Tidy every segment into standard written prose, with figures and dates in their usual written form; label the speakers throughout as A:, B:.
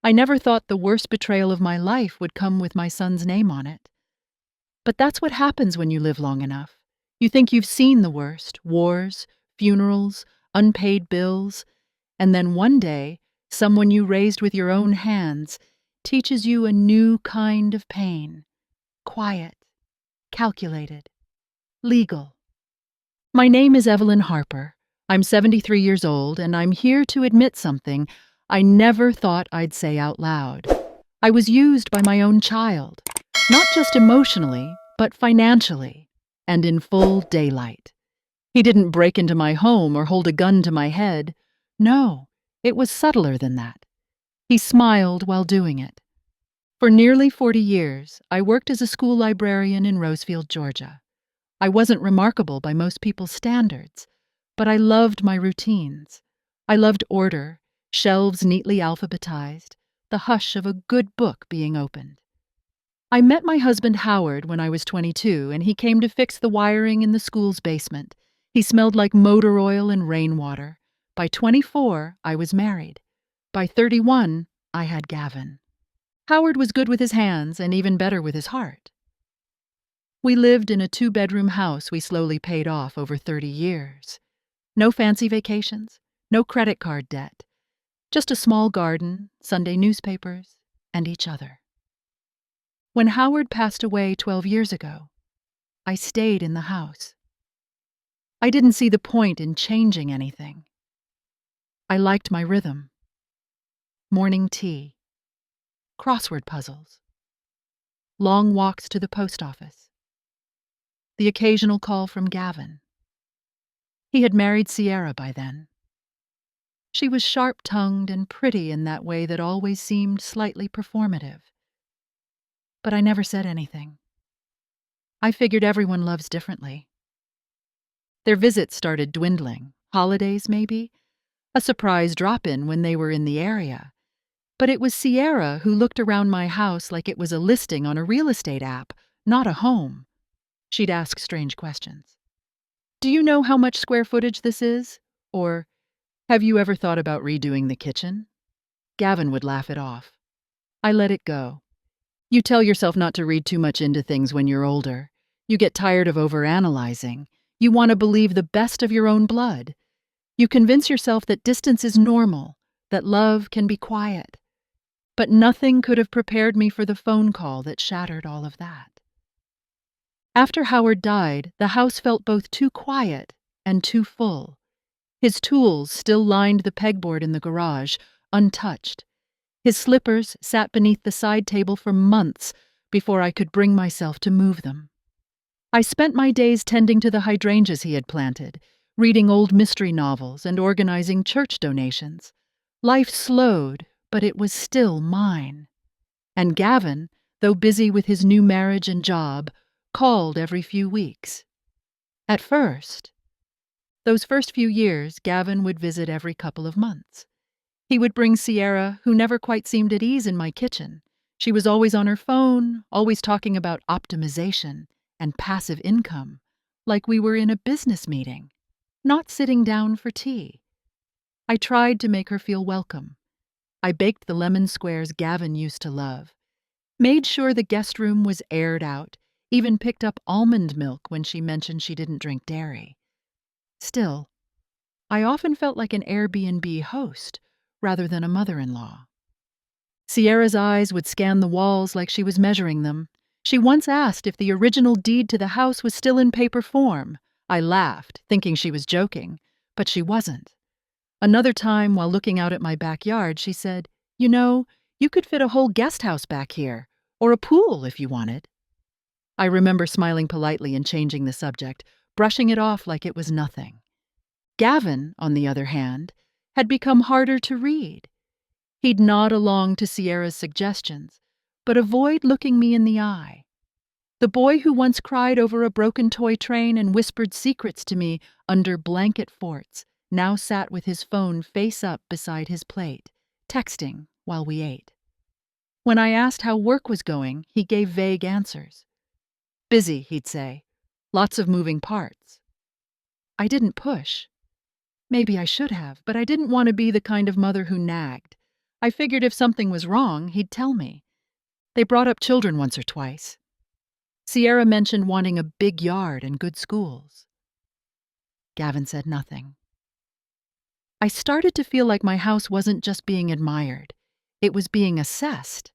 A: I never thought the worst betrayal of my life would come with my son's name on it. But that's what happens when you live long enough. You think you've seen the worst: wars, funerals, unpaid bills, and then one day, someone you raised with your own hands teaches you a new kind of pain. Quiet, calculated, legal. My name is Evelyn Harper. I'm 73 years old, and I'm here to admit something I never thought I'd say out loud. I was used by my own child, not just emotionally, but financially, and in full daylight. He didn't break into my home or hold a gun to my head. No, it was subtler than that. He smiled while doing it. For nearly 40 years, I worked as a school librarian in Rosefield, Georgia. I wasn't remarkable by most people's standards, but I loved my routines. I loved order, shelves neatly alphabetized, the hush of a good book being opened. I met my husband Howard when I was 22, and he came to fix the wiring in the school's basement. He smelled like motor oil and rainwater. By 24, I was married. By 31, I had Gavin. Howard was good with his hands and even better with his heart. We lived in a 2-bedroom house we slowly paid off over 30 years. No fancy vacations, no credit card debt, just a small garden, Sunday newspapers, and each other. When Howard passed away 12 years ago, I stayed in the house. I didn't see the point in changing anything. I liked my rhythm. Morning tea, crossword puzzles, long walks to the post office, the occasional call from Gavin. He had married Sierra by then. She was sharp-tongued and pretty in that way that always seemed slightly performative. But I never said anything. I figured everyone loves differently. Their visits started dwindling. Holidays, maybe? A surprise drop-in when they were in the area. But it was Sierra who looked around my house like it was a listing on a real estate app, not a home. She'd ask strange questions. "Do you know how much square footage this is?" Or, "Have you ever thought about redoing the kitchen?" Gavin would laugh it off. I let it go. You tell yourself not to read too much into things when you're older. You get tired of overanalyzing. You want to believe the best of your own blood. You convince yourself that distance is normal, that love can be quiet. But nothing could have prepared me for the phone call that shattered all of that. After Howard died, the house felt both too quiet and too full. His tools still lined the pegboard in the garage, untouched. His slippers sat beneath the side table for months before I could bring myself to move them. I spent my days tending to the hydrangeas he had planted, reading old mystery novels and organizing church donations. Life slowed, but it was still mine. And Gavin, though busy with his new marriage and job, called every few weeks. At first, those first few years, Gavin would visit every couple of months. He would bring Sierra, who never quite seemed at ease in my kitchen. She was always on her phone, always talking about optimization and passive income, like we were in a business meeting, not sitting down for tea. I tried to make her feel welcome. I baked the lemon squares Gavin used to love, made sure the guest room was aired out, even picked up almond milk when she mentioned she didn't drink dairy. Still, I often felt like an Airbnb host rather than a mother-in-law. Sierra's eyes would scan the walls like she was measuring them. She once asked if the original deed to the house was still in paper form. I laughed, thinking she was joking, but she wasn't. Another time, while looking out at my backyard, she said, "You know, you could fit a whole guest house back here, or a pool if you wanted." I remember smiling politely and changing the subject, brushing it off like it was nothing. Gavin, on the other hand, had become harder to read. He'd nod along to Sierra's suggestions, but avoid looking me in the eye. The boy who once cried over a broken toy train and whispered secrets to me under blanket forts now sat with his phone face up beside his plate, texting while we ate. When I asked how work was going, he gave vague answers. "Busy," he'd say. "Lots of moving parts." I didn't push. Maybe I should have, but I didn't want to be the kind of mother who nagged. I figured if something was wrong, he'd tell me. They brought up children once or twice. Sierra mentioned wanting a big yard and good schools. Gavin said nothing. I started to feel like my house wasn't just being admired. It was being assessed,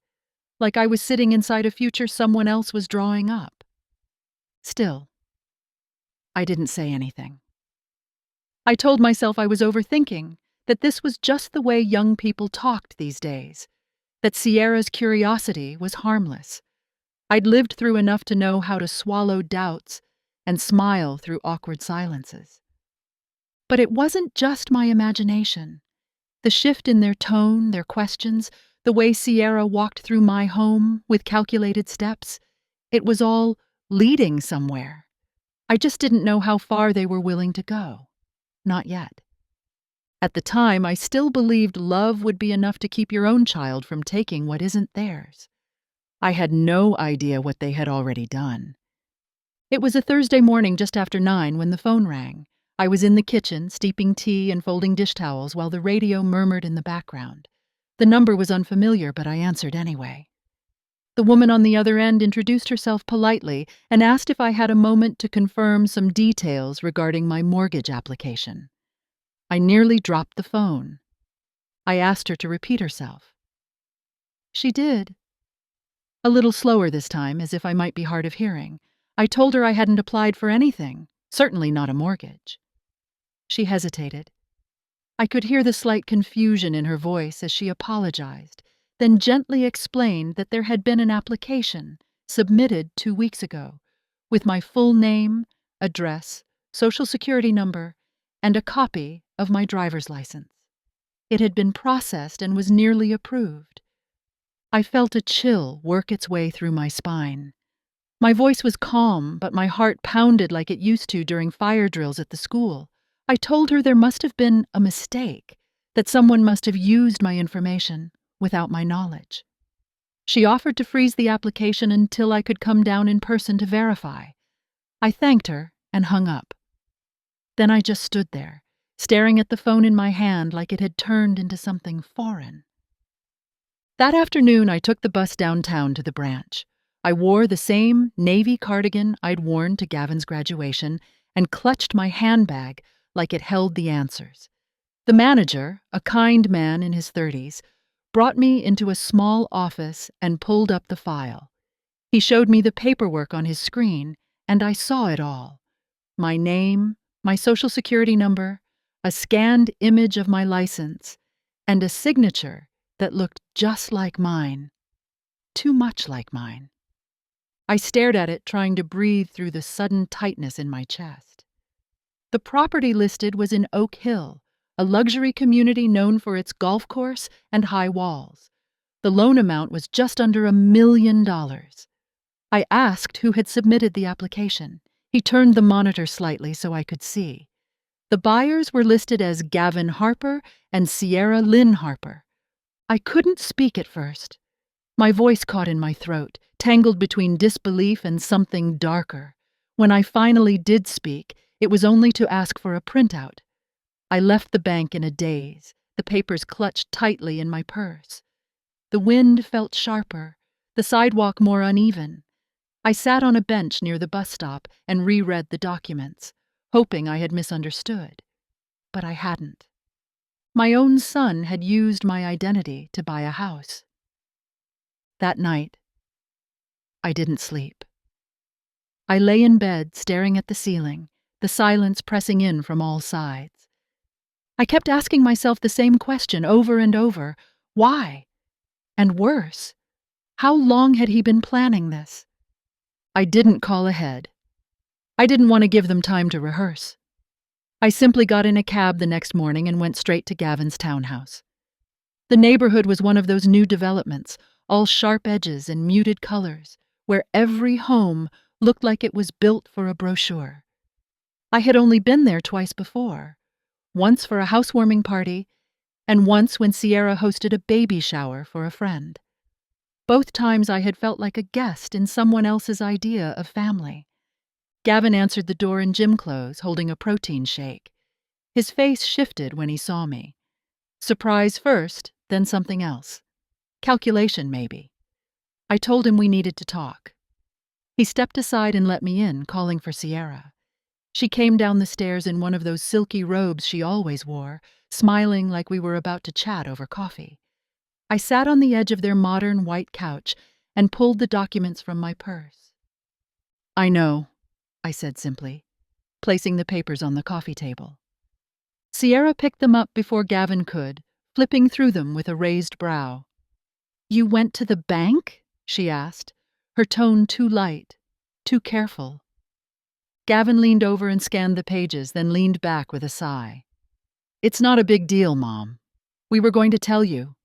A: like I was sitting inside a future someone else was drawing up. Still, I didn't say anything. I told myself I was overthinking, that this was just the way young people talked these days, that Sierra's curiosity was harmless. I'd lived through enough to know how to swallow doubts and smile through awkward silences. But it wasn't just my imagination. The shift in their tone, their questions, the way Sierra walked through my home with calculated steps, it was all leading somewhere. I just didn't know how far they were willing to go. Not yet. At the time, I still believed love would be enough to keep your own child from taking what isn't theirs. I had no idea what they had already done. It was a Thursday morning just after 9 when the phone rang. I was in the kitchen, steeping tea and folding dish towels while the radio murmured in the background. The number was unfamiliar, but I answered anyway. The woman on the other end introduced herself politely and asked if I had a moment to confirm some details regarding my mortgage application. I nearly dropped the phone. I asked her to repeat herself. She did. A little slower this time, as if I might be hard of hearing. I told her I hadn't applied for anything, certainly not a mortgage. She hesitated. I could hear the slight confusion in her voice as she apologized, then gently explained that there had been an application submitted 2 weeks ago, with my full name, address, social security number, and a copy of my driver's license. It had been processed and was nearly approved. I felt a chill work its way through my spine. My voice was calm, but my heart pounded like it used to during fire drills at the school. I told her there must have been a mistake, that someone must have used my information without my knowledge. She offered to freeze the application until I could come down in person to verify. I thanked her and hung up. Then I just stood there, staring at the phone in my hand like it had turned into something foreign. That afternoon, I took the bus downtown to the branch. I wore the same navy cardigan I'd worn to Gavin's graduation and clutched my handbag like it held the answers. The manager, a kind man in his 30s, brought me into a small office and pulled up the file. He showed me the paperwork on his screen, and I saw it all. My name, my social security number, a scanned image of my license, and a signature that looked just like mine. Too much like mine. I stared at it, trying to breathe through the sudden tightness in my chest. The property listed was in Oak Hill, a luxury community known for its golf course and high walls. The loan amount was just under $1 million. I asked who had submitted the application. He turned the monitor slightly so I could see. The buyers were listed as Gavin Harper and Sierra Lynn Harper. I couldn't speak at first. My voice caught in my throat, tangled between disbelief and something darker. When I finally did speak, it was only to ask for a printout. I left the bank in a daze, the papers clutched tightly in my purse. The wind felt sharper, the sidewalk more uneven. I sat on a bench near the bus stop and reread the documents, hoping I had misunderstood. But I hadn't. My own son had used my identity to buy a house. That night, I didn't sleep. I lay in bed, staring at the ceiling, the silence pressing in from all sides. I kept asking myself the same question over and over. Why? And worse, how long had he been planning this? I didn't call ahead. I didn't want to give them time to rehearse. I simply got in a cab the next morning and went straight to Gavin's townhouse. The neighborhood was one of those new developments, all sharp edges and muted colors, where every home looked like it was built for a brochure. I had only been there twice before, once for a housewarming party, and once when Sierra hosted a baby shower for a friend. Both times I had felt like a guest in someone else's idea of family. Gavin answered the door in gym clothes, holding a protein shake. His face shifted when he saw me. Surprise first, then something else. Calculation, maybe. I told him we needed to talk. He stepped aside and let me in, calling for Sierra. She came down the stairs in one of those silky robes she always wore, smiling like we were about to chat over coffee. I sat on the edge of their modern white couch and pulled the documents from my purse. "I know," I said simply, placing the papers on the coffee table. Sierra picked them up before Gavin could, flipping through them with a raised brow. "You went to the bank?" she asked, her tone too light, too careful. Gavin leaned over and scanned the pages, then leaned back with a sigh. "It's not a big deal, Mom. We were going to tell you."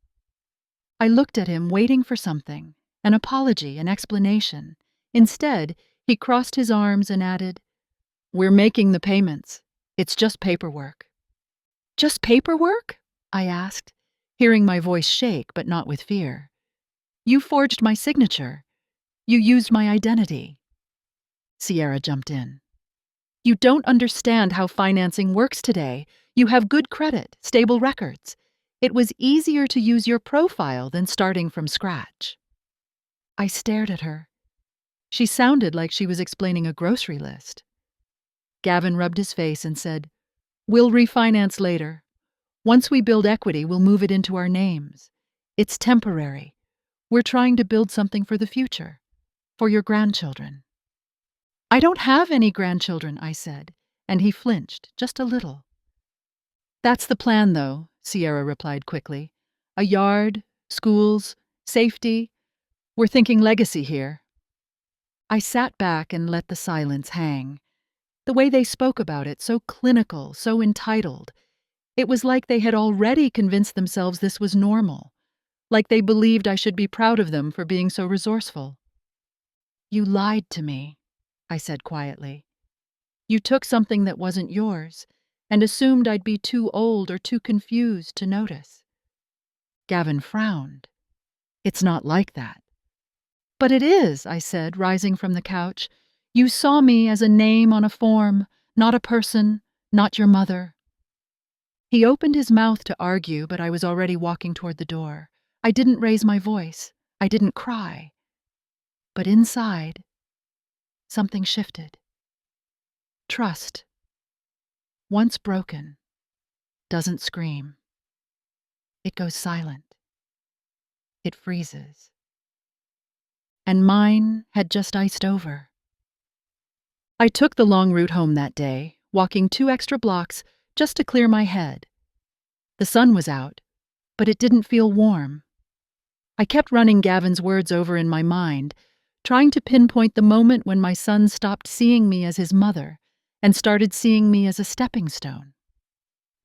A: I looked at him, waiting for something, an apology, an explanation. Instead, he crossed his arms and added, "We're making the payments. It's just paperwork." "Just paperwork?" I asked, hearing my voice shake, but not with fear. "You forged my signature. You used my identity." Sierra jumped in. "You don't understand how financing works today. You have good credit, stable records. It was easier to use your profile than starting from scratch." I stared at her. She sounded like she was explaining a grocery list. Gavin rubbed his face and said, "We'll refinance later. Once we build equity, we'll move it into our names. It's temporary. We're trying to build something for the future, for your grandchildren." "I don't have any grandchildren," I said, and he flinched, just a little. "That's the plan, though," Sierra replied quickly. "A yard, schools, safety. We're thinking legacy here." I sat back and let the silence hang. The way they spoke about it, so clinical, so entitled. It was like they had already convinced themselves this was normal, like they believed I should be proud of them for being so resourceful. "You lied to me," I said quietly. "You took something that wasn't yours and assumed I'd be too old or too confused to notice." Gavin frowned. "It's not like that." "But it is," I said, rising from the couch. "You saw me as a name on a form, not a person, not your mother." He opened his mouth to argue, but I was already walking toward the door. I didn't raise my voice. I didn't cry. But inside, something shifted. Trust, once broken, doesn't scream. It goes silent. It freezes. And mine had just iced over. I took the long route home that day, walking 2 extra blocks just to clear my head. The sun was out, but it didn't feel warm. I kept running Gavin's words over in my mind, trying to pinpoint the moment when my son stopped seeing me as his mother and started seeing me as a stepping stone.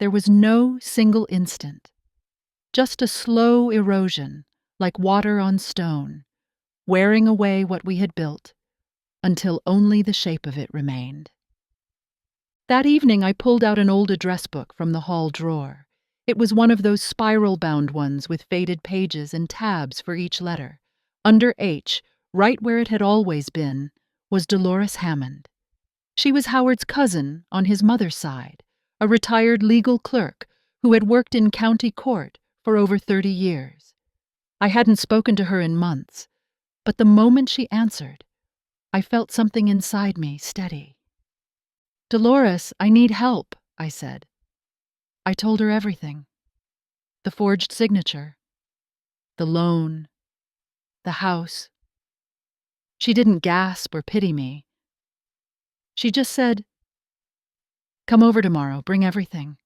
A: There was no single instant, just a slow erosion, like water on stone, wearing away what we had built, until only the shape of it remained. That evening I pulled out an old address book from the hall drawer. It was one of those spiral-bound ones with faded pages and tabs for each letter. Under H, right where it had always been, was Dolores Hammond. She was Howard's cousin on his mother's side, a retired legal clerk who had worked in county court for over 30 years. I hadn't spoken to her in months, but the moment she answered, I felt something inside me steady. "Dolores, I need help," I said. I told her everything. The forged signature, the loan, the house. She didn't gasp or pity me. She just said, "Come over tomorrow, bring everything."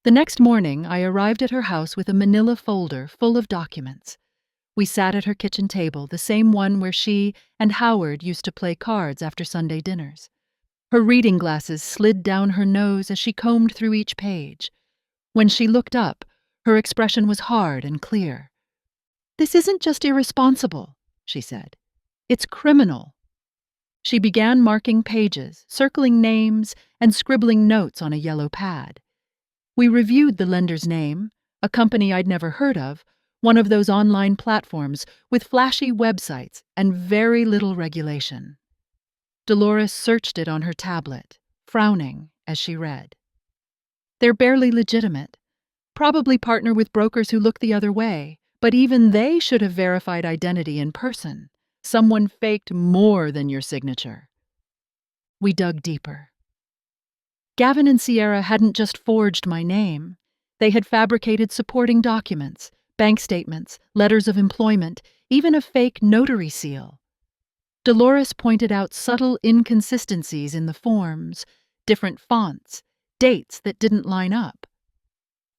A: The next morning, I arrived at her house with a manila folder full of documents. We sat at her kitchen table, the same one where she and Howard used to play cards after Sunday dinners. Her reading glasses slid down her nose as she combed through each page. When she looked up, her expression was hard and clear. "This isn't just irresponsible," she said. "It's criminal." She began marking pages, circling names, and scribbling notes on a yellow pad. We reviewed the lender's name, a company I'd never heard of, one of those online platforms with flashy websites and very little regulation. Dolores searched it on her tablet, frowning as she read. "They're barely legitimate. Probably partner with brokers who look the other way, but even they should have verified identity in person. Someone faked more than your signature. We dug deeper. Gavin and Sierra hadn't just forged my name. They had fabricated supporting documents, bank statements, letters of employment, even a fake notary seal. Dolores pointed out subtle inconsistencies in the forms, different fonts, dates that didn't line up.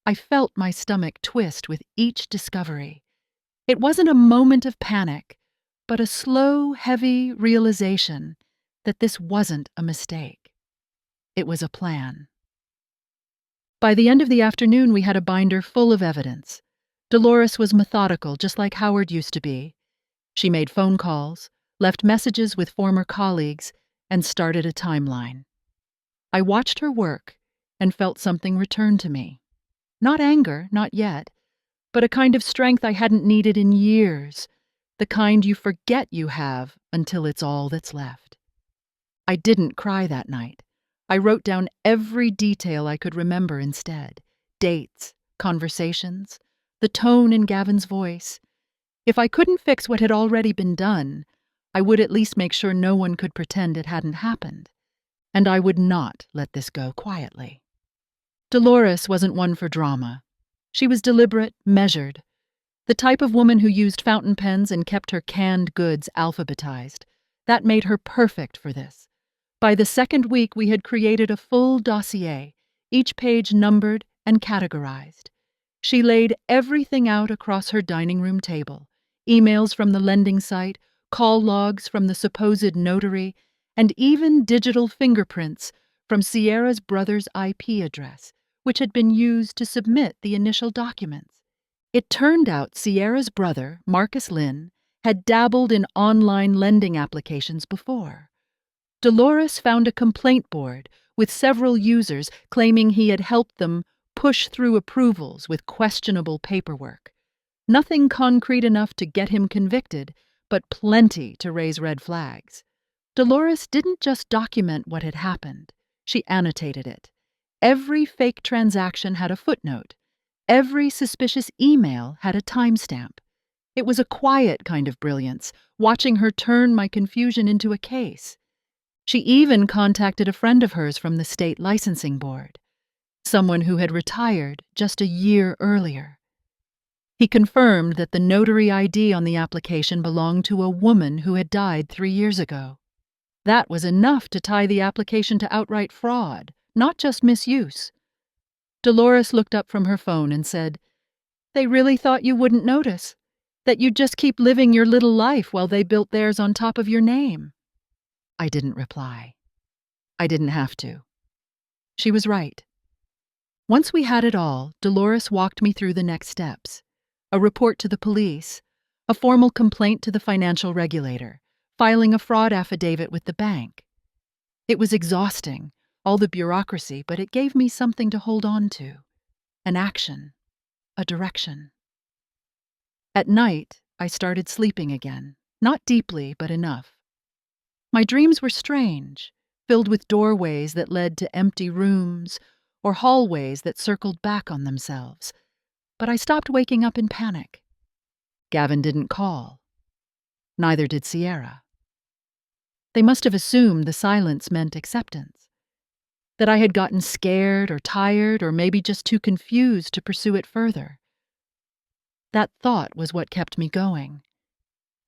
A: I felt my stomach twist with each discovery. It wasn't a moment of panic, but a slow, heavy realization that this wasn't a mistake. It was a plan. By the end of the afternoon, we had a binder full of evidence. Dolores was methodical, just like Howard used to be. She made phone calls, left messages with former colleagues, and started a timeline. I watched her work and felt something return to me. Not anger, not yet, but a kind of strength I hadn't needed in years, the kind you forget you have until it's all that's left. I didn't cry that night. I wrote down every detail I could remember instead. Dates, conversations, the tone in Gavin's voice. If I couldn't fix what had already been done, I would at least make sure no one could pretend it hadn't happened. And I would not let this go quietly. Dolores wasn't one for drama. She was deliberate, measured. The type of woman who used fountain pens and kept her canned goods alphabetized. That made her perfect for this. By the second week, we had created a full dossier, each page numbered and categorized. She laid everything out across her dining room table, emails from the lending site, call logs from the supposed notary, and even digital fingerprints from Sierra's brother's IP address, which had been used to submit the initial documents. It turned out Sierra's brother, Marcus Lynn, had dabbled in online lending applications before. Dolores found a complaint board with several users claiming he had helped them push through approvals with questionable paperwork. Nothing concrete enough to get him convicted, but plenty to raise red flags. Dolores didn't just document what had happened. She annotated it. Every fake transaction had a footnote. Every suspicious email had a timestamp. It was a quiet kind of brilliance, watching her turn my confusion into a case. She even contacted a friend of hers from the state licensing board, someone who had retired just a year earlier. He confirmed that the notary ID on the application belonged to a woman who had died 3 years ago. That was enough to tie the application to outright fraud, not just misuse. Dolores looked up from her phone and said, "They really thought you wouldn't notice, that you'd just keep living your little life while they built theirs on top of your name." I didn't reply. I didn't have to. She was right. Once we had it all, Dolores walked me through the next steps. A report to the police, a formal complaint to the financial regulator, filing a fraud affidavit with the bank. It was exhausting, all the bureaucracy, but it gave me something to hold on to. An action. A direction. At night, I started sleeping again. Not deeply, but enough. My dreams were strange, filled with doorways that led to empty rooms or hallways that circled back on themselves. But I stopped waking up in panic. Gavin didn't call. Neither did Sierra. They must have assumed the silence meant acceptance. That I had gotten scared or tired or maybe just too confused to pursue it further. That thought was what kept me going.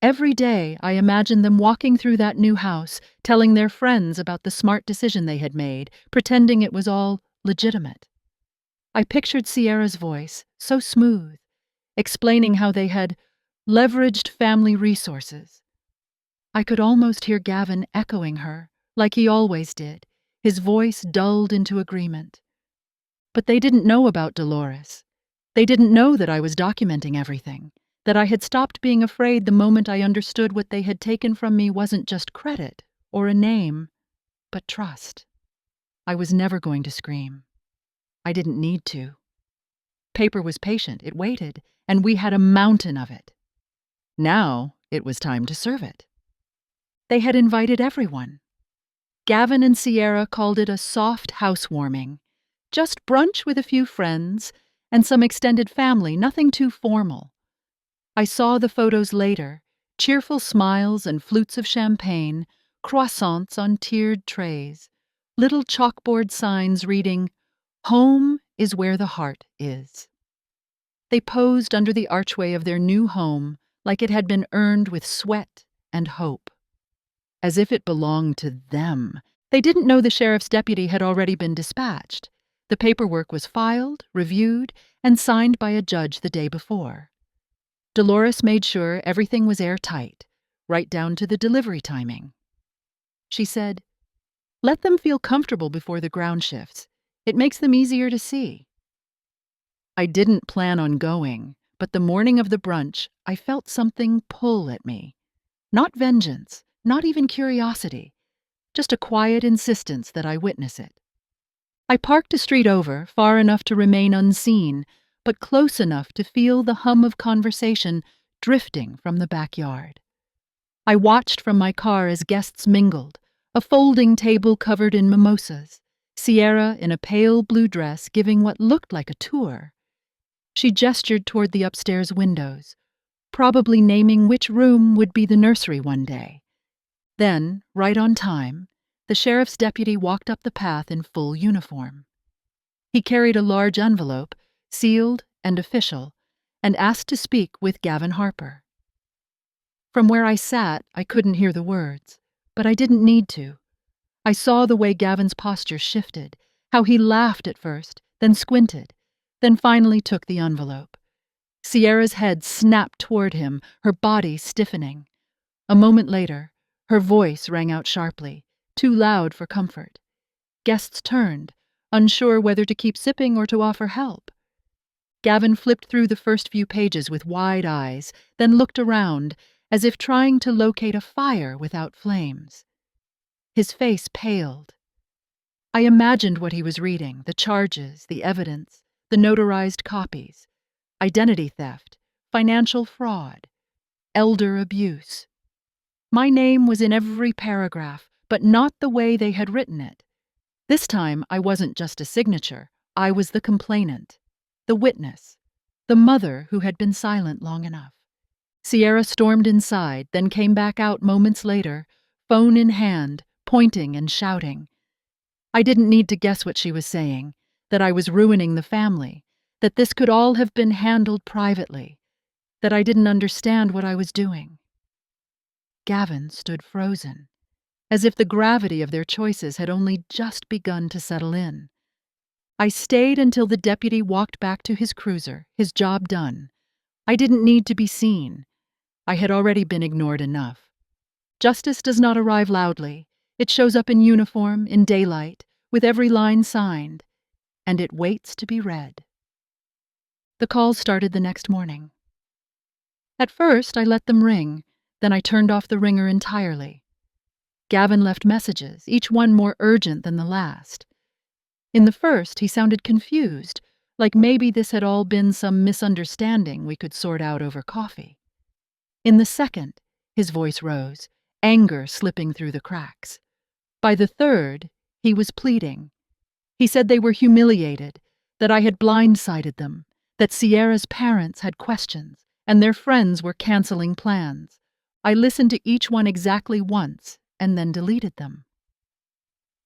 A: Every day, I imagined them walking through that new house, telling their friends about the smart decision they had made, pretending it was all legitimate. I pictured Sierra's voice, so smooth, explaining how they had leveraged family resources. I could almost hear Gavin echoing her, like he always did, his voice dulled into agreement. But they didn't know about Dolores. They didn't know that I was documenting everything, that I had stopped being afraid the moment I understood what they had taken from me wasn't just credit or a name, but trust. I was never going to scream. I didn't need to. Paper was patient, it waited, and we had a mountain of it. Now it was time to serve it. They had invited everyone. Gavin and Sierra called it a soft housewarming, just brunch with a few friends, and some extended family, nothing too formal. I saw the photos later, cheerful smiles and flutes of champagne, croissants on tiered trays, little chalkboard signs reading, "Home is where the heart is." They posed under the archway of their new home like it had been earned with sweat and hope, as if it belonged to them. They didn't know the sheriff's deputy had already been dispatched. The paperwork was filed, reviewed, and signed by a judge the day before. Dolores made sure everything was airtight, right down to the delivery timing. She said, "Let them feel comfortable before the ground shifts. It makes them easier to see." I didn't plan on going, but the morning of the brunch, I felt something pull at me. Not vengeance, not even curiosity, just a quiet insistence that I witness it. I parked a street over, far enough to remain unseen, but close enough to feel the hum of conversation drifting from the backyard. I watched from my car as guests mingled, a folding table covered in mimosas, Sierra in a pale blue dress giving what looked like a tour. She gestured toward the upstairs windows, probably naming which room would be the nursery one day. Then, right on time, the sheriff's deputy walked up the path in full uniform. He carried a large envelope, sealed and official, and asked to speak with Gavin Harper. From where I sat, I couldn't hear the words, but I didn't need to. I saw the way Gavin's posture shifted, how he laughed at first, then squinted, then finally took the envelope. Sierra's head snapped toward him, her body stiffening. A moment later, her voice rang out sharply, too loud for comfort. Guests turned, unsure whether to keep sipping or to offer help. Gavin flipped through the first few pages with wide eyes, then looked around, as if trying to locate a fire without flames. His face paled. I imagined what he was reading, the charges, the evidence, the notarized copies, identity theft, financial fraud, elder abuse. My name was in every paragraph, but not the way they had written it. This time I wasn't just a signature, I was the complainant, the witness, the mother who had been silent long enough. Sierra stormed inside, then came back out moments later, phone in hand, pointing and shouting. I didn't need to guess what she was saying, that I was ruining the family, that this could all have been handled privately, that I didn't understand what I was doing. Gavin stood frozen, as if the gravity of their choices had only just begun to settle in. I stayed until the deputy walked back to his cruiser, his job done. I didn't need to be seen. I had already been ignored enough. Justice does not arrive loudly. It shows up in uniform, in daylight, with every line signed, and it waits to be read. The calls started the next morning. At first, I let them ring, then I turned off the ringer entirely. Gavin left messages, each one more urgent than the last. In the first, he sounded confused, like maybe this had all been some misunderstanding we could sort out over coffee. In the second, his voice rose, anger slipping through the cracks. By the third, he was pleading. He said they were humiliated, that I had blindsided them, that Sierra's parents had questions, and their friends were canceling plans. I listened to each one exactly once, and then deleted them.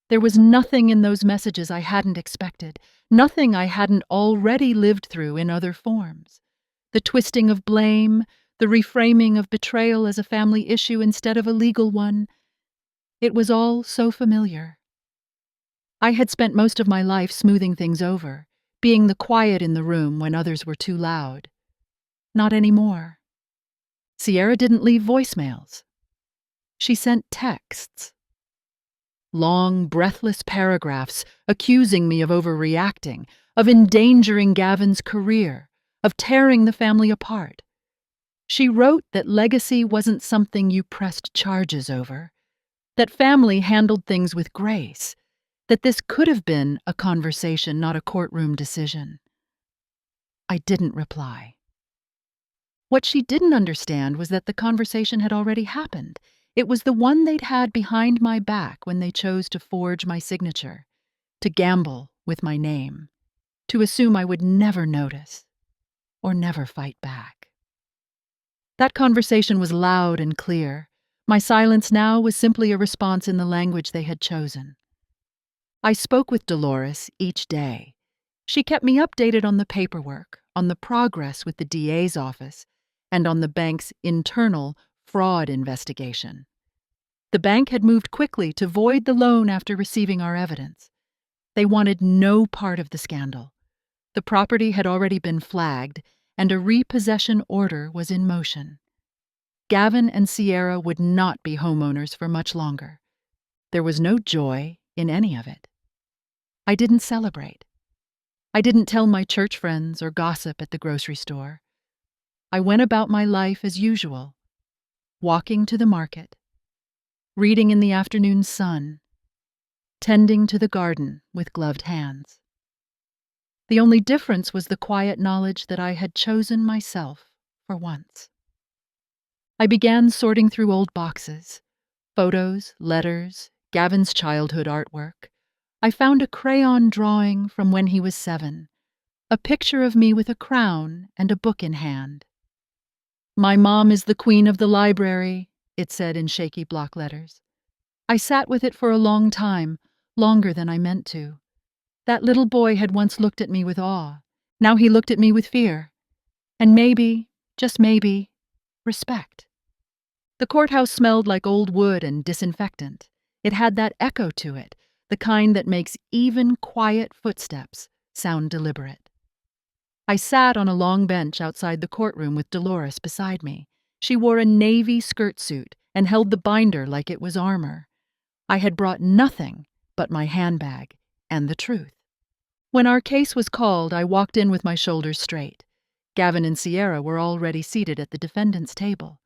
A: There was nothing in those messages I hadn't expected, nothing I hadn't already lived through in other forms. The twisting of blame, the reframing of betrayal as a family issue instead of a legal one. It was all so familiar. I had spent most of my life smoothing things over, being the quiet in the room when others were too loud. Not anymore. Sierra didn't leave voicemails. She sent texts. Long, breathless paragraphs accusing me of overreacting, of endangering Gavin's career, of tearing the family apart. She wrote that legacy wasn't something you pressed charges over, that family handled things with grace, that this could have been a conversation, not a courtroom decision. I didn't reply. What she didn't understand was that the conversation had already happened. It was the one they'd had behind my back when they chose to forge my signature, to gamble with my name. to assume I would never notice or never fight back. That conversation was loud and clear. My silence now was simply a response in the language they had chosen. I spoke with Dolores each day. She kept me updated on the paperwork, on the progress with the DA's office, and on the bank's internal fraud investigation. The bank had moved quickly to void the loan after receiving our evidence. They wanted no part of the scandal. The property had already been flagged, and a repossession order was in motion. Gavin and Sierra would not be homeowners for much longer. There was no joy in any of it. I didn't celebrate. I didn't tell my church friends or gossip at the grocery store. I went about my life as usual, walking to the market, reading in the afternoon sun, tending to the garden with gloved hands. The only difference was the quiet knowledge that I had chosen myself for once. I began sorting through old boxes, photos, letters, Gavin's childhood artwork. I found a crayon drawing from when he was 7, a picture of me with a crown and a book in hand. "My mom is the queen of the library," it said in shaky block letters. I sat with it for a long time, longer than I meant to. That little boy had once looked at me with awe. Now he looked at me with fear. And maybe, just maybe, respect. The courthouse smelled like old wood and disinfectant. It had that echo to it, the kind that makes even quiet footsteps sound deliberate. I sat on a long bench outside the courtroom with Dolores beside me. She wore a navy skirt suit and held the binder like it was armor. I had brought nothing but my handbag and the truth. When our case was called, I walked in with my shoulders straight. Gavin and Sierra were already seated at the defendant's table.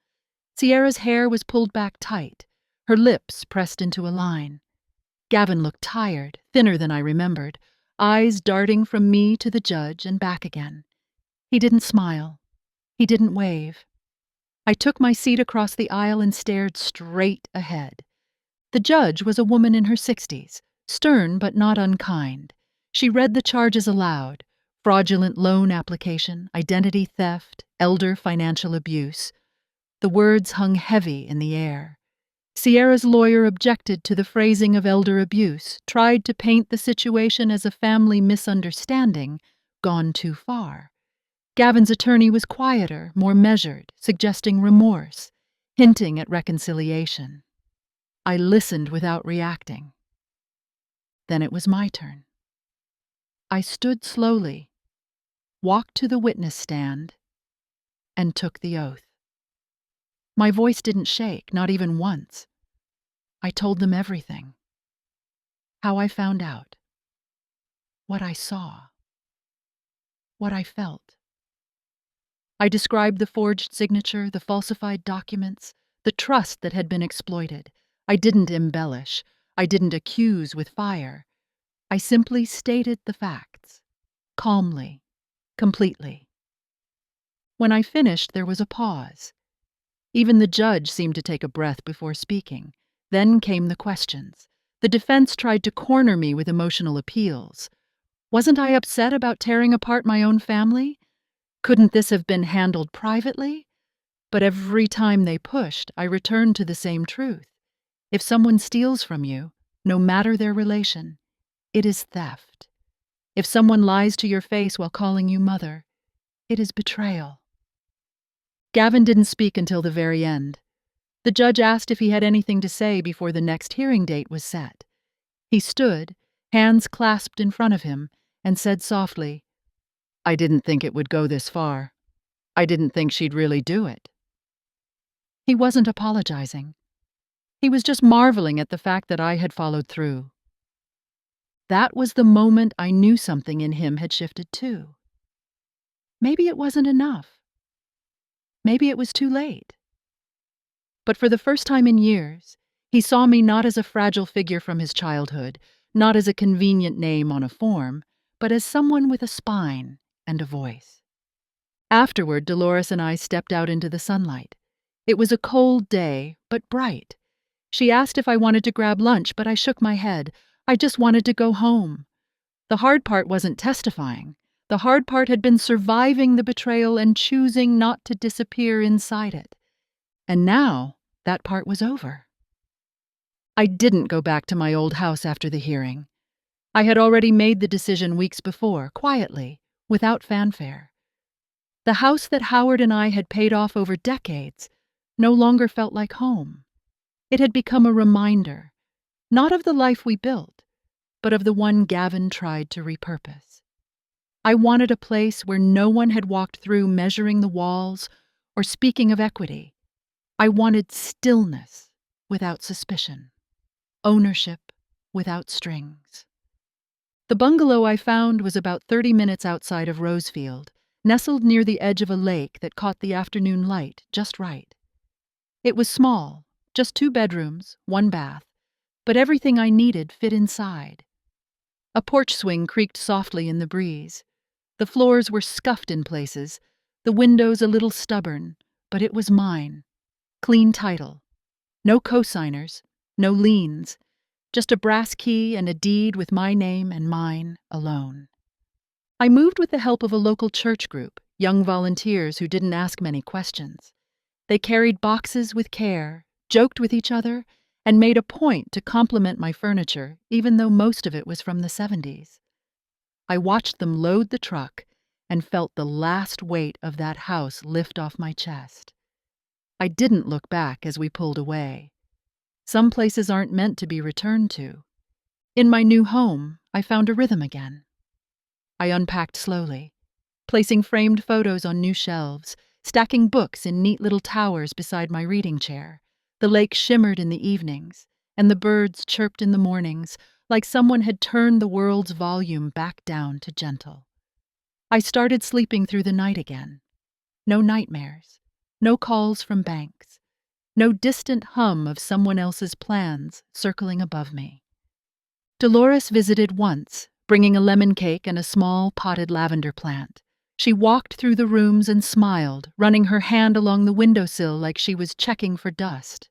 A: Sierra's hair was pulled back tight, her lips pressed into a line. Gavin looked tired, thinner than I remembered, eyes darting from me to the judge and back again. He didn't smile. He didn't wave. I took my seat across the aisle and stared straight ahead. The judge was a woman in her 60s, stern but not unkind. She read the charges aloud: fraudulent loan application, identity theft, elder financial abuse. The words hung heavy in the air. Sierra's lawyer objected to the phrasing of elder abuse, tried to paint the situation as a family misunderstanding gone too far. Gavin's attorney was quieter, more measured, suggesting remorse, hinting at reconciliation. I listened without reacting. Then it was my turn. I stood slowly, walked to the witness stand, and took the oath. My voice didn't shake, not even once. I told them everything. How I found out. What I saw. What I felt. I described the forged signature, the falsified documents, the trust that had been exploited. I didn't embellish. I didn't accuse with fire. I simply stated the facts. Calmly. Completely. When I finished, there was a pause. Even the judge seemed to take a breath before speaking. Then came the questions. The defense tried to corner me with emotional appeals. Wasn't I upset about tearing apart my own family? Couldn't this have been handled privately? But every time they pushed, I returned to the same truth. If someone steals from you, no matter their relation, it is theft. If someone lies to your face while calling you mother, it is betrayal. Gavin didn't speak until the very end. The judge asked if he had anything to say before the next hearing date was set. He stood, hands clasped in front of him, and said softly, "I didn't think it would go this far. I didn't think she'd really do it." He wasn't apologizing. He was just marveling at the fact that I had followed through. That was the moment I knew something in him had shifted too. Maybe it wasn't enough. Maybe it was too late. But for the first time in years, he saw me not as a fragile figure from his childhood, not as a convenient name on a form, but as someone with a spine and a voice. Afterward, Dolores and I stepped out into the sunlight. It was a cold day, but bright. She asked if I wanted to grab lunch, but I shook my head. I just wanted to go home. The hard part wasn't testifying. The hard part had been surviving the betrayal and choosing not to disappear inside it. And now, that part was over. I didn't go back to my old house after the hearing. I had already made the decision weeks before, quietly, without fanfare. The house that Howard and I had paid off over decades no longer felt like home. It had become a reminder, not of the life we built, but of the one Gavin tried to repurpose. I wanted a place where no one had walked through measuring the walls or speaking of equity. I wanted stillness without suspicion, ownership without strings. The bungalow I found was about 30 minutes outside of Rosefield, nestled near the edge of a lake that caught the afternoon light just right. It was small, just 2 bedrooms, 1 bath, but everything I needed fit inside. A porch swing creaked softly in the breeze. The floors were scuffed in places, the windows a little stubborn, but it was mine. Clean title. No cosigners, no liens, just a brass key and a deed with my name and mine alone. I moved with the help of a local church group, young volunteers who didn't ask many questions. They carried boxes with care, joked with each other, and made a point to compliment my furniture, even though most of it was from the 70s. I watched them load the truck and felt the last weight of that house lift off my chest. I didn't look back as we pulled away. Some places aren't meant to be returned to. In my new home, I found a rhythm again. I unpacked slowly, placing framed photos on new shelves, stacking books in neat little towers beside my reading chair. The lake shimmered in the evenings, and the birds chirped in the mornings, like someone had turned the world's volume back down to gentle. I started sleeping through the night again. No nightmares, no calls from banks, no distant hum of someone else's plans circling above me. Dolores visited once, bringing a lemon cake and a small potted lavender plant. She walked through the rooms and smiled, running her hand along the windowsill like she was checking for dust.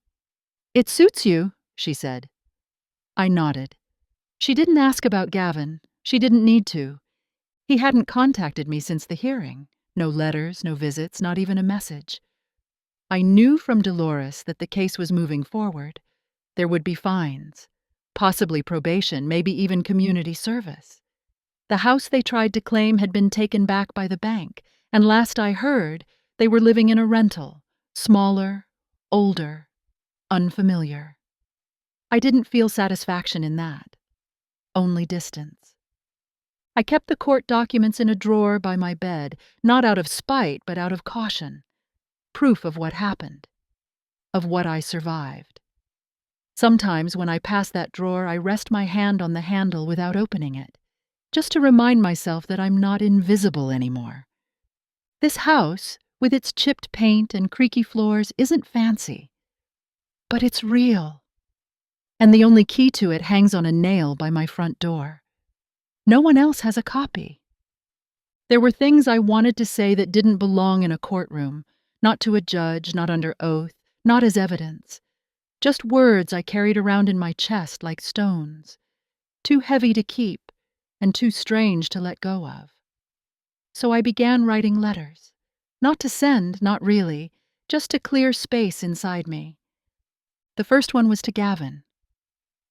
A: "It suits you," she said. I nodded. She didn't ask about Gavin. She didn't need to. He hadn't contacted me since the hearing. No letters, no visits, not even a message. I knew from Dolores that the case was moving forward. There would be fines, possibly probation, maybe even community service. The house they tried to claim had been taken back by the bank, and last I heard, they were living in a rental, smaller, older, unfamiliar. I didn't feel satisfaction in that, only distance. I kept the court documents in a drawer by my bed, not out of spite, but out of caution. Proof of what happened, of what I survived. Sometimes when I pass that drawer, I rest my hand on the handle without opening it, just to remind myself that I'm not invisible anymore. This house, with its chipped paint and creaky floors, isn't fancy, but it's real. And the only key to it hangs on a nail by my front door. No one else has a copy. There were things I wanted to say that didn't belong in a courtroom, not to a judge, not under oath, not as evidence. Just words I carried around in my chest like stones, too heavy to keep and too strange to let go of. So I began writing letters, not to send, not really, just to clear space inside me. The first one was to Gavin.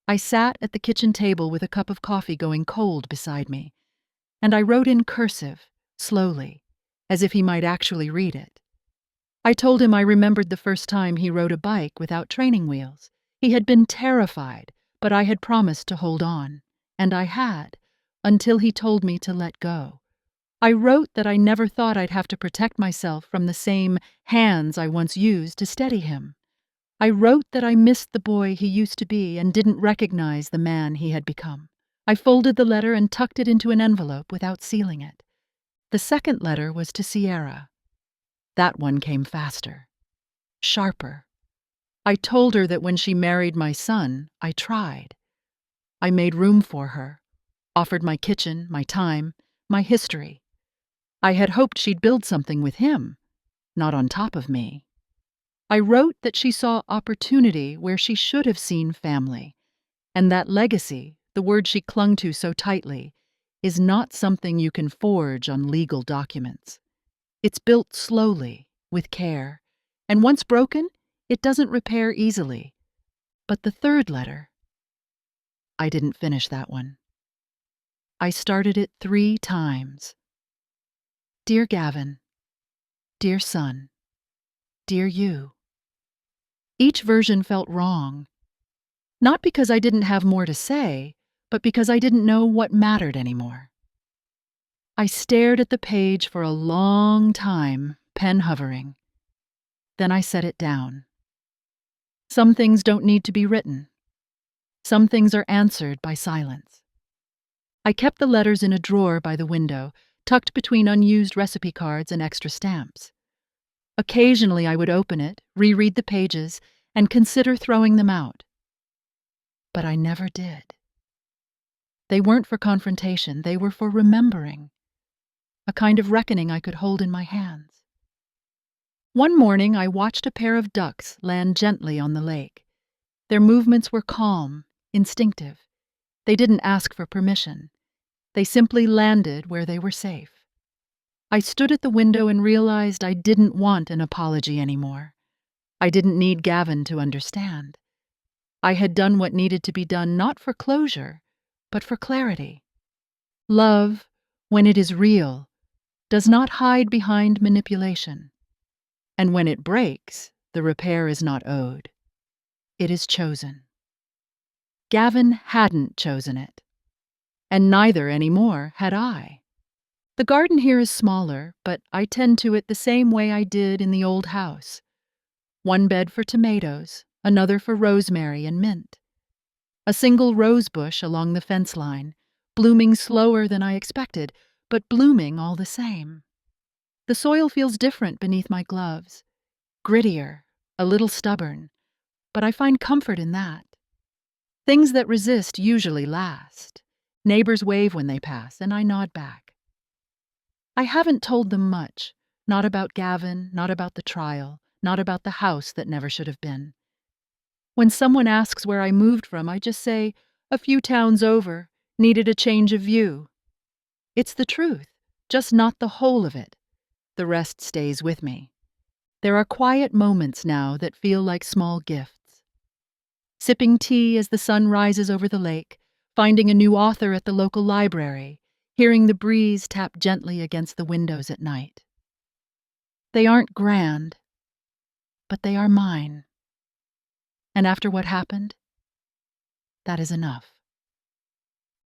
A: I sat at the kitchen table with a cup of coffee going cold beside me, and I wrote in cursive, slowly, as if he might actually read it. I told him I remembered the first time he rode a bike without training wheels. He had been terrified, but I had promised to hold on, and I had, until he told me to let go. I wrote that I never thought I'd have to protect myself from the same hands I once used to steady him. I wrote that I missed the boy he used to be and didn't recognize the man he had become. I folded the letter and tucked it into an envelope without sealing it. The second letter was to Sierra. That one came faster, sharper. I told her that when she married my son, I tried. I made room for her, offered my kitchen, my time, my history. I had hoped she'd build something with him, not on top of me. I wrote that she saw opportunity where she should have seen family, and that legacy, the word she clung to so tightly, is not something you can forge on legal documents. It's built slowly, with care, and once broken, it doesn't repair easily. But the third letter, I didn't finish that one. I started it 3 times. Dear Gavin, dear son, dear you. Each version felt wrong, not because I didn't have more to say, but because I didn't know what mattered anymore. I stared at the page for a long time, pen hovering. Then I set it down. Some things don't need to be written. Some things are answered by silence. I kept the letters in a drawer by the window, tucked between unused recipe cards and extra stamps. Occasionally I would open it, reread the pages, and consider throwing them out. But I never did. They weren't for confrontation, they were for remembering. A kind of reckoning I could hold in my hands. One morning I watched a pair of ducks land gently on the lake. Their movements were calm, instinctive. They didn't ask for permission. They simply landed where they were safe. I stood at the window and realized I didn't want an apology anymore. I didn't need Gavin to understand. I had done what needed to be done not for closure, but for clarity. Love, when it is real, does not hide behind manipulation. And when it breaks, the repair is not owed. It is chosen. Gavin hadn't chosen it. And neither anymore had I. The garden here is smaller, but I tend to it the same way I did in the old house. One bed for tomatoes, another for rosemary and mint. A single rose bush along the fence line, blooming slower than I expected, but blooming all the same. The soil feels different beneath my gloves, grittier, a little stubborn, but I find comfort in that. Things that resist usually last. Neighbors wave when they pass, and I nod back. I haven't told them much, not about Gavin, not about the trial, not about the house that never should have been. When someone asks where I moved from, I just say, a few towns over, needed a change of view. It's the truth, just not the whole of it. The rest stays with me. There are quiet moments now that feel like small gifts. Sipping tea as the sun rises over the lake, finding a new author at the local library, hearing the breeze tap gently against the windows at night. They aren't grand, but they are mine. And after what happened, that is enough.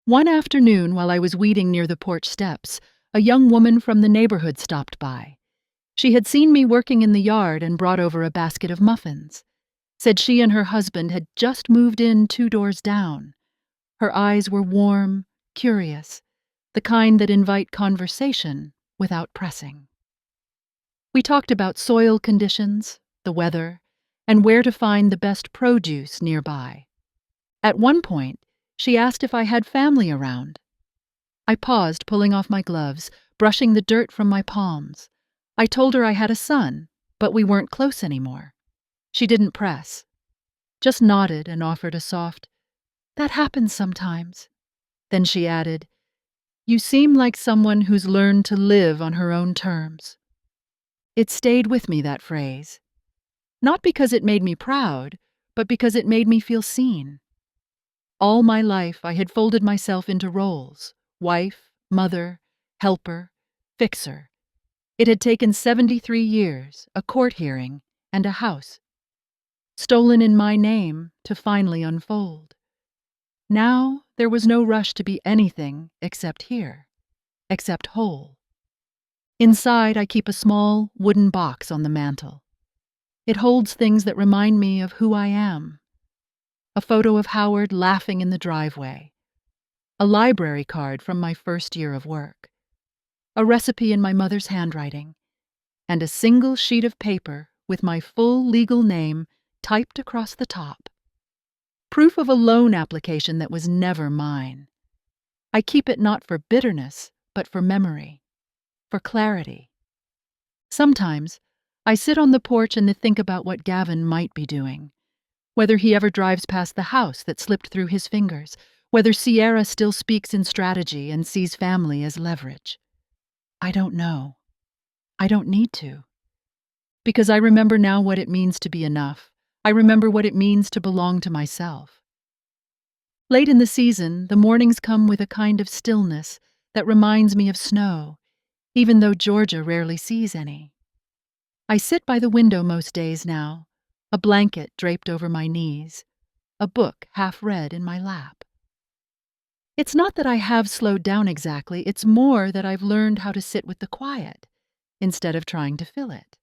A: One afternoon, while I was weeding near the porch steps, a young woman from the neighborhood stopped by. She had seen me working in the yard and brought over a basket of muffins. Said she and her husband had just moved in 2 doors down. Her eyes were warm, curious, the kind that invite conversation without pressing. We talked about soil conditions, the weather, and where to find the best produce nearby. At one point, she asked if I had family around. I paused, pulling off my gloves, brushing the dirt from my palms. I told her I had a son, but we weren't close anymore. She didn't press, just nodded and offered a soft, "That happens sometimes." Then she added, "You seem like someone who's learned to live on her own terms." It stayed with me, that phrase. Not because it made me proud, but because it made me feel seen. All my life I had folded myself into roles: wife, mother, helper, fixer. It had taken 73 years, a court hearing, and a house, stolen in my name, to finally unfold. Now there was no rush to be anything except here, except whole. Inside I keep a small wooden box on the mantel. It holds things that remind me of who I am. A photo of Howard laughing in the driveway. A library card from my first year of work. A recipe in my mother's handwriting. And a single sheet of paper with my full legal name typed across the top. Proof of a loan application that was never mine. I keep it not for bitterness, but for memory. For clarity. Sometimes, I sit on the porch and think about what Gavin might be doing. Whether he ever drives past the house that slipped through his fingers, Whether Sierra still speaks in strategy and sees family as leverage. I don't know. I don't need to. Because I remember now what it means to be enough. I remember what it means to belong to myself. Late in the season, the mornings come with a kind of stillness that reminds me of snow, even though Georgia rarely sees any. I sit by the window most days now, a blanket draped over my knees, a book half read in my lap. It's not that I have slowed down exactly, it's more that I've learned how to sit with the quiet instead of trying to fill it.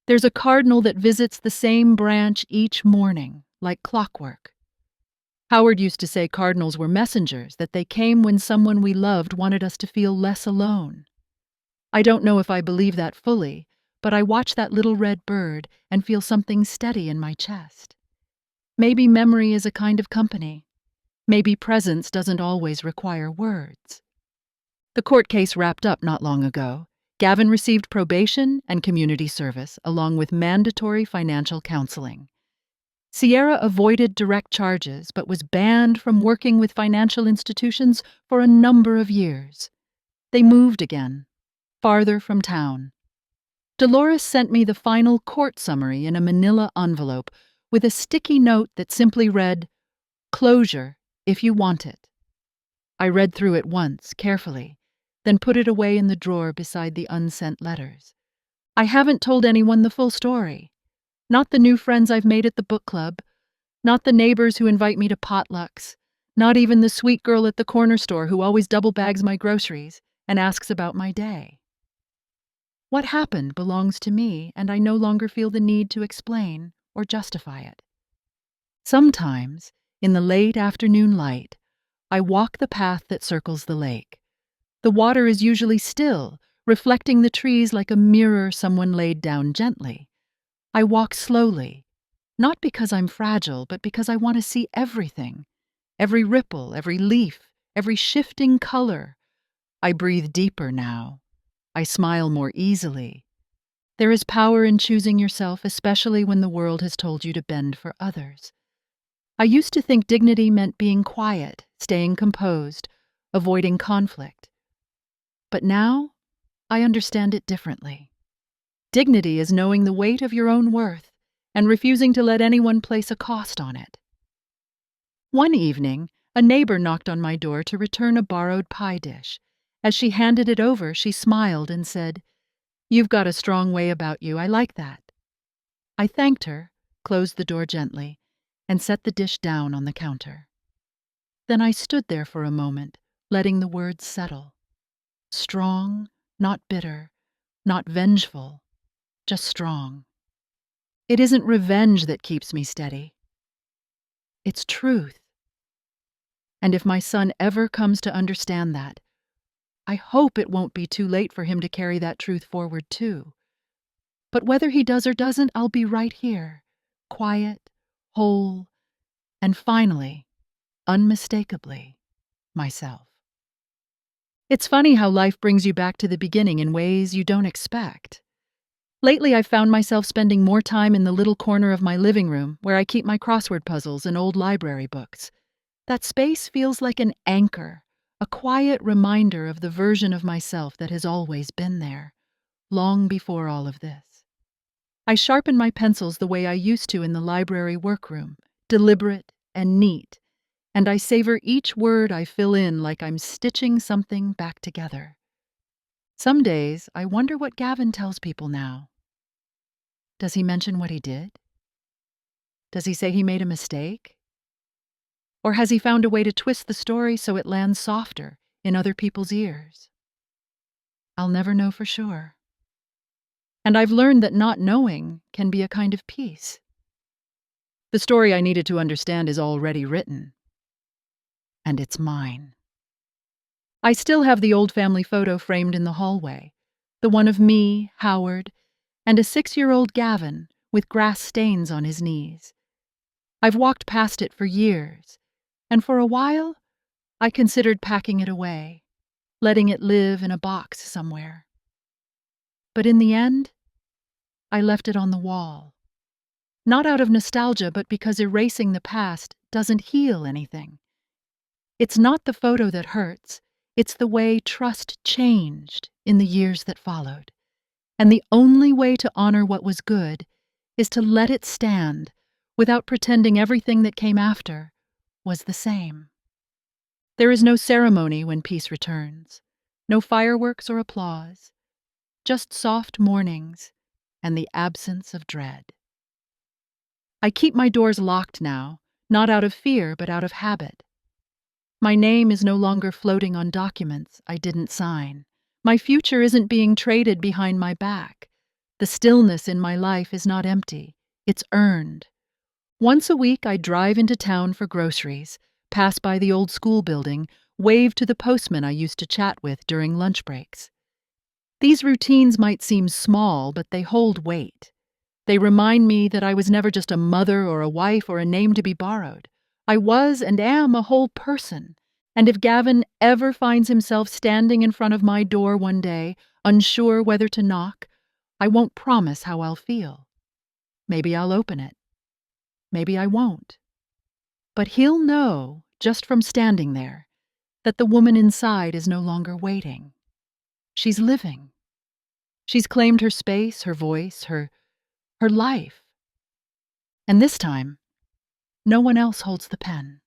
A: There's a cardinal that visits the same branch each morning, like clockwork. Howard used to say cardinals were messengers, that they came when someone we loved wanted us to feel less alone. I don't know if I believe that fully, but I watch that little red bird and feel something steady in my chest. Maybe memory is a kind of company. Maybe presence doesn't always require words. The court case wrapped up not long ago. Gavin received probation and community service, along with mandatory financial counseling. Sierra avoided direct charges but was banned from working with financial institutions for a number of years. They moved again, farther from town. Dolores sent me the final court summary in a manila envelope with a sticky note that simply read, "Closure, if you want it." I read through it once, carefully, then put it away in the drawer beside the unsent letters. I haven't told anyone the full story. Not the new friends I've made at the book club, not the neighbors who invite me to potlucks, not even the sweet girl at the corner store who always double bags my groceries and asks about my day. What happened belongs to me, and I no longer feel the need to explain or justify it. Sometimes, in the late afternoon light, I walk the path that circles the lake. The water is usually still, reflecting the trees like a mirror someone laid down gently. I walk slowly, not because I'm fragile, but because I want to see everything. Every ripple, every leaf, every shifting color. I breathe deeper now. I smile more easily. There is power in choosing yourself, especially when the world has told you to bend for others. I used to think dignity meant being quiet, staying composed, avoiding conflict. But now, I understand it differently. Dignity is knowing the weight of your own worth and refusing to let anyone place a cost on it. One evening, a neighbor knocked on my door to return a borrowed pie dish. As she handed it over, she smiled and said, "You've got a strong way about you. I like that." I thanked her, closed the door gently, and set the dish down on the counter. Then I stood there for a moment, letting the words settle. Strong, not bitter, not vengeful, just strong. It isn't revenge that keeps me steady. It's truth. And if my son ever comes to understand that, I hope it won't be too late for him to carry that truth forward too. But whether he does or doesn't, I'll be right here, quiet, whole, and finally, unmistakably, myself. It's funny how life brings you back to the beginning in ways you don't expect. Lately, I've found myself spending more time in the little corner of my living room where I keep my crossword puzzles and old library books. That space feels like an anchor, a quiet reminder of the version of myself that has always been there, long before all of this. I sharpen my pencils the way I used to in the library workroom, deliberate and neat, and I savor each word I fill in like I'm stitching something back together. Some days, I wonder what Gavin tells people now. Does he mention what he did? Does he say he made a mistake? Or has he found a way to twist the story so it lands softer in other people's ears? I'll never know for sure. And I've learned that not knowing can be a kind of peace. The story I needed to understand is already written. And it's mine. I still have the old family photo framed in the hallway, the one of me, Howard, and a 6-year-old Gavin with grass stains on his knees. I've walked past it for years, and for a while, I considered packing it away, letting it live in a box somewhere. But in the end, I left it on the wall. Not out of nostalgia, but because erasing the past doesn't heal anything. It's not the photo that hurts, it's the way trust changed in the years that followed. And the only way to honor what was good is to let it stand without pretending everything that came after was the same. There is no ceremony when peace returns, no fireworks or applause, just soft mornings and the absence of dread. I keep my doors locked now, not out of fear but out of habit. My name is no longer floating on documents I didn't sign. My future isn't being traded behind my back. The stillness in my life is not empty, it's earned. Once a week I drive into town for groceries, pass by the old school building, wave to the postman I used to chat with during lunch breaks. These routines might seem small, but they hold weight. They remind me that I was never just a mother or a wife or a name to be borrowed. I was and am a whole person. And if Gavin ever finds himself standing in front of my door one day, unsure whether to knock, I won't promise how I'll feel. Maybe I'll open it. Maybe I won't. But he'll know, just from standing there, that the woman inside is no longer waiting. She's living. She's claimed her space, her voice, her life. And this time, no one else holds the pen.